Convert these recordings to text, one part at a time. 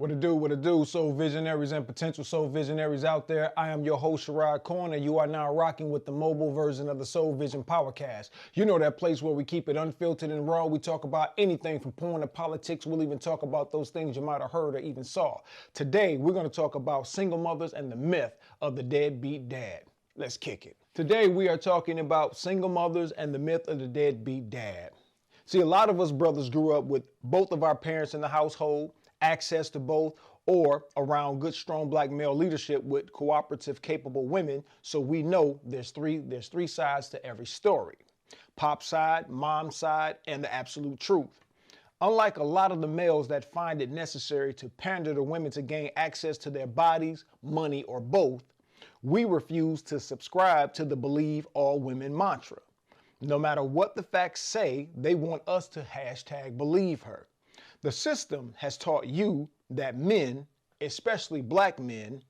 What it do, soul visionaries and potential soul visionaries out there. I am your host, Sherrod Corner. You are now rocking with the mobile version of the Soul Vision Powercast. You know that place where we keep it unfiltered and raw. We talk about anything from porn to politics. We'll even talk about those things you might have heard or even saw. Today, we're going to talk about single mothers and the myth of the deadbeat dad. Let's kick it. Today, we are talking about single mothers and the myth of the deadbeat dad. See, a lot of us brothers grew up with both of our parents in the household, access to both, or around good, strong black male leadership with cooperative, capable women. So we know there's three sides to every story: pop side, mom side, and the absolute truth. Unlike a lot of the males that find it necessary to pander to women to gain access to their bodies, money, or both, we refuse to subscribe to the believe all women mantra. No matter what the facts say, they want us to hashtag believe her. The system has taught you that men, especially black men,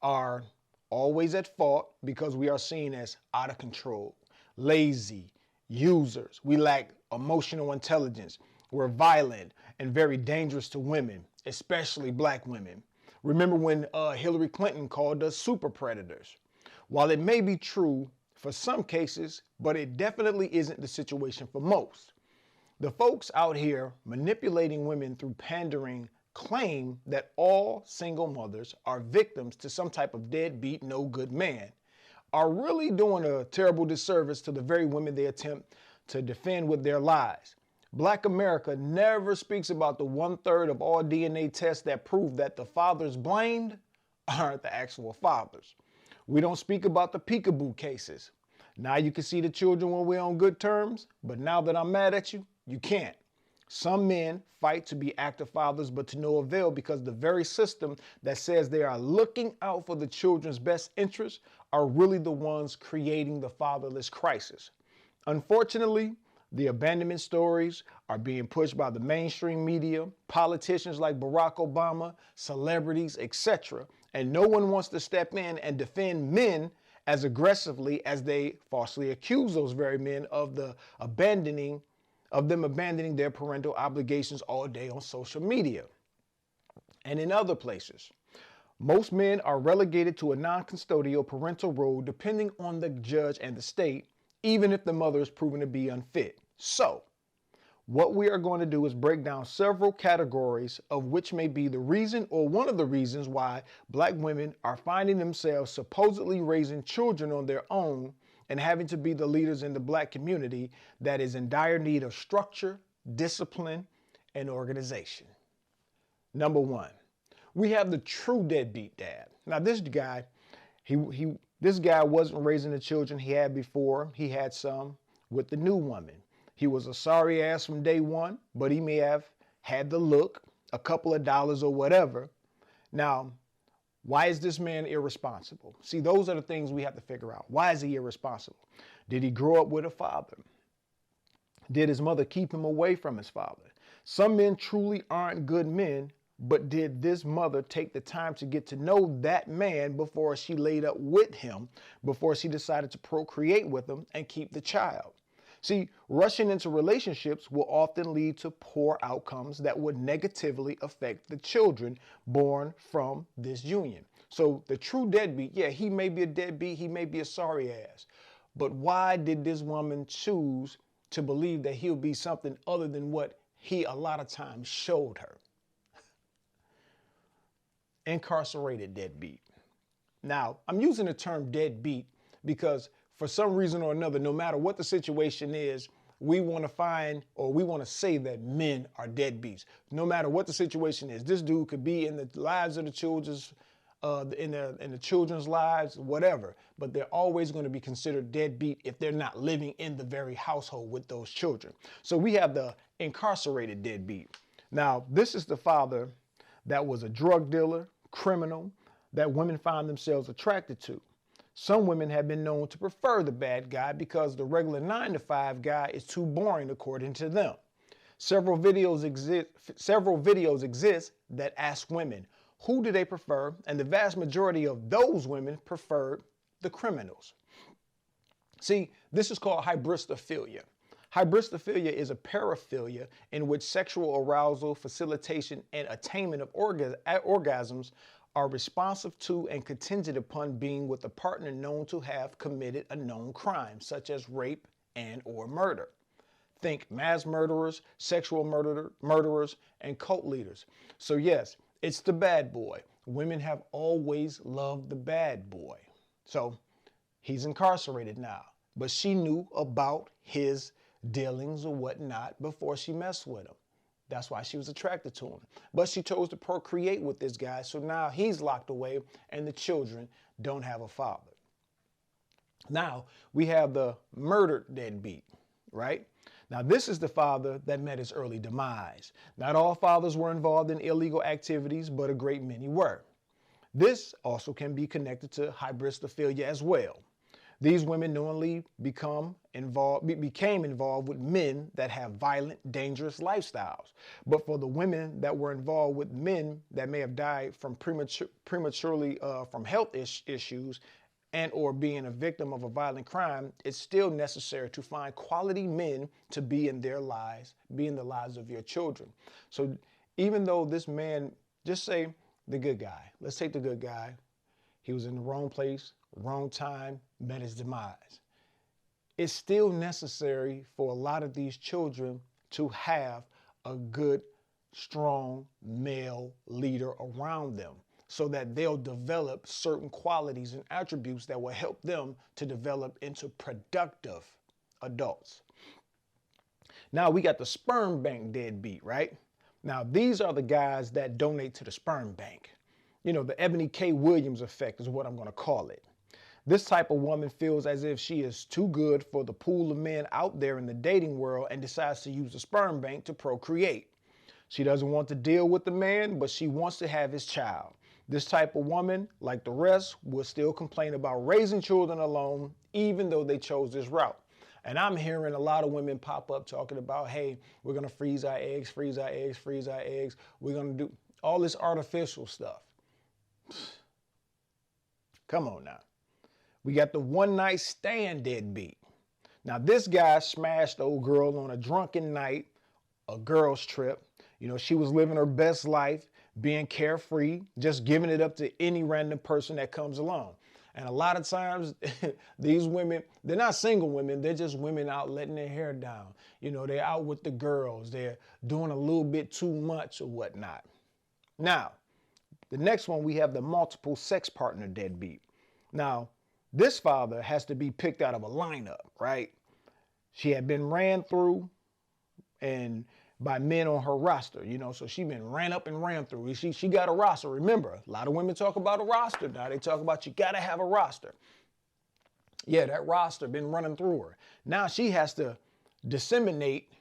are always at fault because we are seen as out of control, lazy, users. We lack emotional intelligence. We're violent and very dangerous to women, especially black women. Remember when Hillary Clinton called us super predators? While it may be true for some cases, but it definitely isn't the situation for most. The folks out here manipulating women through pandering claim that all single mothers are victims to some type of deadbeat, no good man, are really doing a terrible disservice to the very women they attempt to defend with their lives. Black America never speaks about the 1/3 of all DNA tests that prove that the fathers blamed aren't the actual fathers. We don't speak about the peekaboo cases. Now you can see the children when we're on good terms, but now that I'm mad at you, you can't. Some men fight to be active fathers, but to no avail because the very system that says they are looking out for the children's best interests are really the ones creating the fatherless crisis. Unfortunately, the abandonment stories are being pushed by the mainstream media, politicians like Barack Obama, celebrities, etc., and no one wants to step in and defend men as aggressively as they falsely accuse those very men of them abandoning their parental obligations all day on social media and in other places. Most men are relegated to a non-custodial parental role depending on the judge and the state, even if the mother is proven to be unfit. So, what we are going to do is break down several categories of which may be the reason or one of the reasons why black women are finding themselves supposedly raising children on their own and having to be the leaders in the black community that is in dire need of structure, discipline, and organization. Number one, we have the true deadbeat dad. Now this guy, this guy wasn't raising the children he had before. He had some with the new woman. He was a sorry ass from day one, but he may have had the look, a couple of dollars or whatever. Now, why is this man irresponsible? See, those are the things we have to figure out. Why is he irresponsible? Did he grow up with a father? Did his mother keep him away from his father? Some men truly aren't good men, but did this mother take the time to get to know that man before she laid up with him, before she decided to procreate with him and keep the child? See, rushing into relationships will often lead to poor outcomes that would negatively affect the children born from this union. So the true deadbeat, yeah, he may be a deadbeat, he may be a sorry ass, but why did this woman choose to believe that he'll be something other than what he a lot of times showed her? Incarcerated deadbeat. Now, I'm using the term deadbeat because for some reason or another, no matter what the situation is, we want to find or we want to say that men are deadbeats. No matter what the situation is, this dude could be in the lives of the children's, in the children's lives, whatever. But they're always going to be considered deadbeat if they're not living in the very household with those children. So we have the incarcerated deadbeat. Now, this is the father that was a drug dealer, criminal, that women find themselves attracted to. Some women have been known to prefer the bad guy because the regular 9-to-5 guy is too boring according to them. Several videos exist that ask women, who do they prefer? And the vast majority of those women preferred the criminals. See, this is called hybristophilia. Hybristophilia is a paraphilia in which sexual arousal, facilitation, and attainment of orgasms are responsive to and contingent upon being with a partner known to have committed a known crime, such as rape and or murder. Think mass murderers, sexual murderers, and cult leaders. So yes, it's the bad boy. Women have always loved the bad boy. So he's incarcerated now, but she knew about his dealings or whatnot before she messed with him. That's why she was attracted to him. But she chose to procreate with this guy, so now he's locked away and the children don't have a father. Now we have the murdered deadbeat, right? Now this is the father that met his early demise. Not all fathers were involved in illegal activities, but a great many were. This also can be connected to hybristophilia as well. These women knowingly became involved with men that have violent, dangerous lifestyles. But for the women that were involved with men that may have died from prematurely from health issues and or being a victim of a violent crime, it's still necessary to find quality men to be in their lives, be in the lives of your children. So even though this man, just say the good guy, let's take the good guy, he was in the wrong place, wrong time, met his demise. It's still necessary for a lot of these children to have a good, strong male leader around them so that they'll develop certain qualities and attributes that will help them to develop into productive adults. Now we got the sperm bank deadbeat, right? Now these are the guys that donate to the sperm bank. You know, the Ebony K. Williams effect is what I'm going to call it. This type of woman feels as if she is too good for the pool of men out there in the dating world and decides to use the sperm bank to procreate. She doesn't want to deal with the man, but she wants to have his child. This type of woman, like the rest, will still complain about raising children alone, even though they chose this route. And I'm hearing a lot of women pop up talking about, hey, we're going to freeze our eggs, freeze our eggs, freeze our eggs. We're going to do all this artificial stuff. Come on now. We got the one night stand deadbeat. Now this guy smashed the old girl on a drunken night, a girl's trip. You know, she was living her best life, being carefree, just giving it up to any random person that comes along. And a lot of times these women, they're not single women, they're just women out letting their hair down. You know, they're out with the girls, they're doing a little bit too much or whatnot. Now, the next one, we have the multiple sex partner deadbeat. Now, this father has to be picked out of a lineup, right? She had been ran through and by men on her roster, you know, so she been ran up and ran through. She got a roster. Remember, a lot of women talk about a roster now. They talk about you got to have a roster. Yeah, that roster been running through her. Now she has to disseminate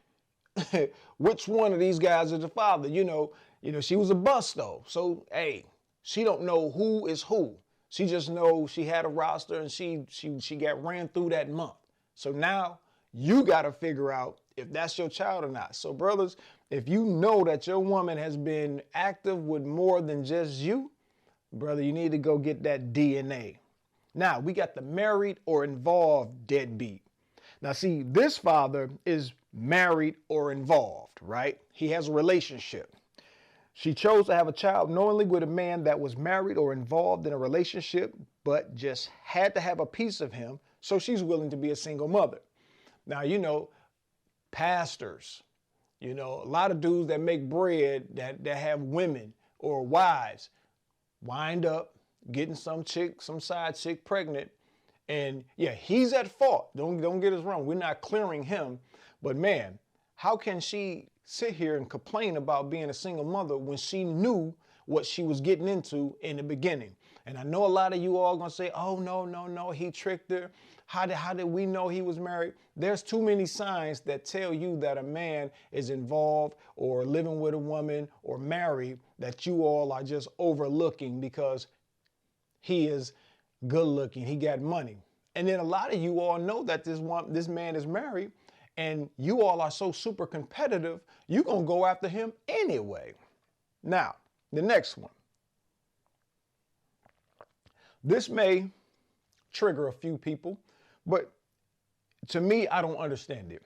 which one of these guys is the father. You know, she was a bust though. So, hey, she don't know who is who. She just knows she had a roster and she got ran through that month. So now you got to figure out if that's your child or not. So brothers, if you know that your woman has been active with more than just you, brother, you need to go get that DNA. Now we got the married or involved deadbeat. Now see, this father is married or involved, right? He has a relationship. She chose to have a child knowingly with a man that was married or involved in a relationship, but just had to have a piece of him, so she's willing to be a single mother. Now, you know, pastors, you know, a lot of dudes that make bread that have women or wives wind up getting some side chick pregnant. And yeah, he's at fault. Don't get us wrong. We're not clearing him. But man, how can she sit here and complain about being a single mother when she knew what she was getting into in the beginning? And I know a lot of you all gonna say, oh, no, he tricked her. How did we know he was married? There's too many signs that tell you that a man is involved or living with a woman or married that you all are just overlooking because he is good looking, he got money. And then a lot of you all know that this man is married and you all are so super competitive, you're gonna go after him anyway. Now, the next one. This may trigger a few people, but to me, I don't understand it.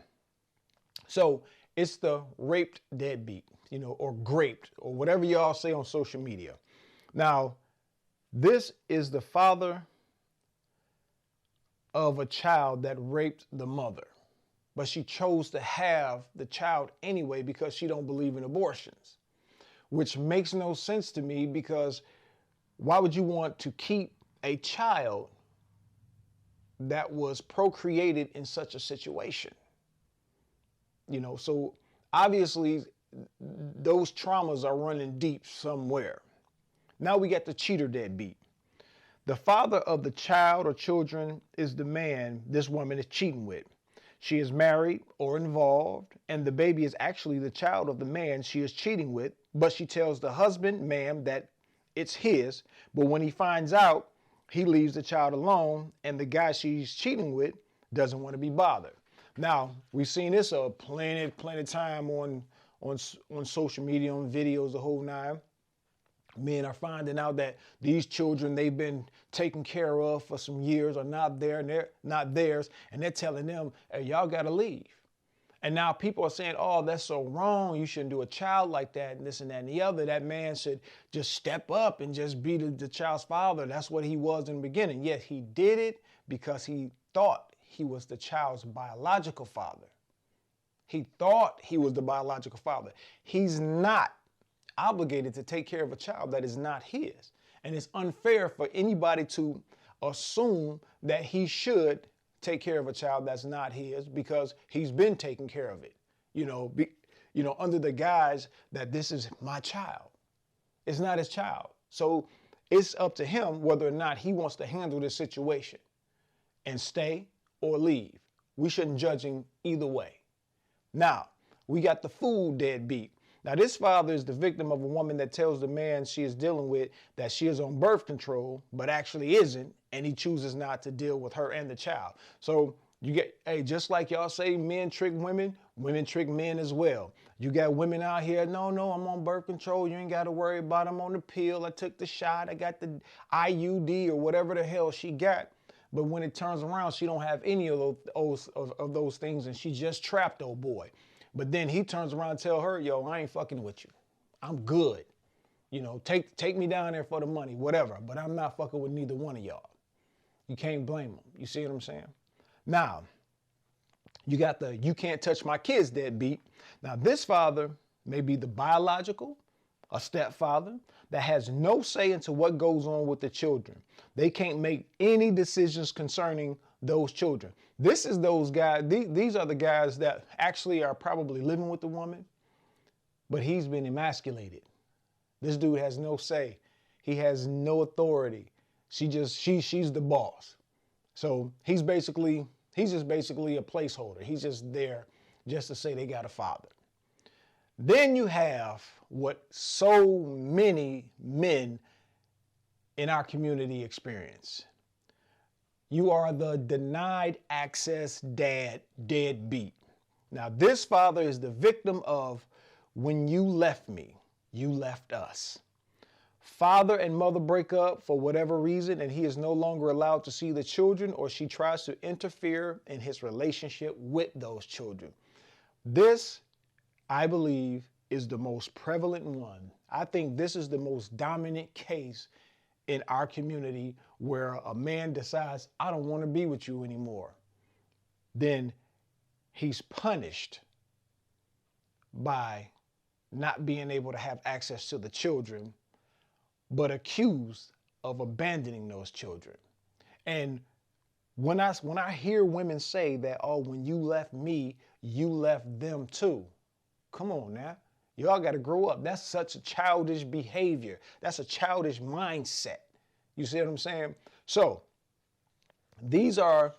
So it's the raped deadbeat, or graped, or whatever y'all say on social media. Now, this is the father of a child that raped the mother, but she chose to have the child anyway because she don't believe in abortions, which makes no sense to me, because why would you want to keep a child that was procreated in such a situation? So obviously those traumas are running deep somewhere. Now we got the cheater deadbeat. The father of the child or children is the man this woman is cheating with. She is married or involved, and the baby is actually the child of the man she is cheating with, but she tells the husband, ma'am, that it's his, but when he finds out, he leaves the child alone, and the guy she's cheating with doesn't want to be bothered. Now, we've seen this plenty time on social media, on videos, the whole nine. Men are finding out that these children they've been taken care of for some years are not there, and they're not theirs, and they're telling them, hey, y'all got to leave. And now people are saying, oh, that's so wrong. You shouldn't do a child like that, and this and that and the other. That man should just step up and just be the child's father. That's what he was in the beginning. Yet he did it because he thought he was the child's biological father. He thought he was the biological father. He's not obligated to take care of a child that is not his. And it's unfair for anybody to assume that he should take care of a child that's not his because he's been taking care of it, under the guise that this is my child. It's not his child. So it's up to him whether or not he wants to handle this situation and stay or leave. We shouldn't judge him either way. Now, we got the fool deadbeat. Now, this father is the victim of a woman that tells the man she is dealing with that she is on birth control, but actually isn't, and he chooses not to deal with her and the child. So you get, just like y'all say men trick women, women trick men as well. You got women out here, no, I'm on birth control. You ain't got to worry about it. I'm on the pill. I took the shot. I got the IUD or whatever the hell she got. But when it turns around, she don't have any of those things, and she just trapped old boy. But then he turns around and tell her, yo, I ain't fucking with you. I'm good. Take me down there for the money, whatever. But I'm not fucking with neither one of y'all. You can't blame them. You see what I'm saying? Now, you got the you can't touch my kids deadbeat. Now, this father may be the biological, a stepfather, that has no say into what goes on with the children. They can't make any decisions concerning those children. This is those guys, these are the guys that actually are probably living with the woman, but he's been emasculated. This dude has no say. He has no authority. She's the boss. So he's just basically a placeholder. He's just there just to say they got a father. Then you have what so many men in our community experience. You are the denied access deadbeat. Now, this father is the victim of when you left me, you left us. Father and mother break up for whatever reason, and he is no longer allowed to see the children, or she tries to interfere in his relationship with those children. This, I believe, is the most prevalent one. I think this is the most dominant case in our community where a man decides, I don't want to be with you anymore. Then he's punished by not being able to have access to the children, but accused of abandoning those children. And when I hear women say that, oh, when you left me, you left them too. Come on now. Y'all got to grow up. That's such a childish behavior. That's a childish mindset. You see what I'm saying? So these are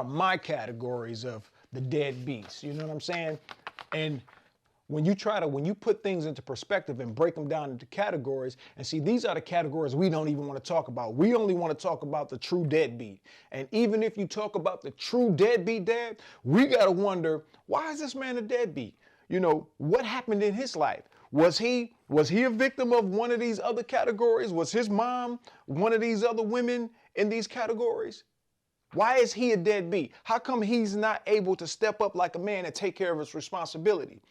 my categories of the deadbeats. You know what I'm saying? And when you put things into perspective and break them down into categories, and see, these are the categories we don't even want to talk about. We only want to talk about the true deadbeat. And even if you talk about the true deadbeat dad, we got to wonder, why is this man a deadbeat? What happened in his life? Was he a victim of one of these other categories? Was his mom one of these other women in these categories? Why is he a deadbeat? How come he's not able to step up like a man and take care of his responsibility?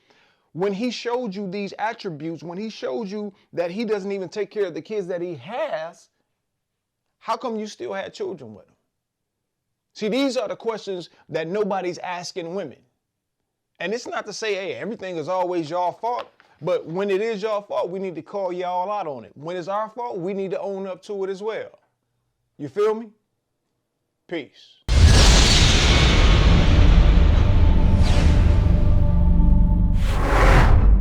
When he showed you these attributes, when he showed you that he doesn't even take care of the kids that he has, how come you still had children with him? See, these are the questions that nobody's asking women. And it's not to say, hey, everything is always your fault. But when it is your fault, we need to call y'all out on it. When it's our fault, we need to own up to it as well. You feel me? Peace.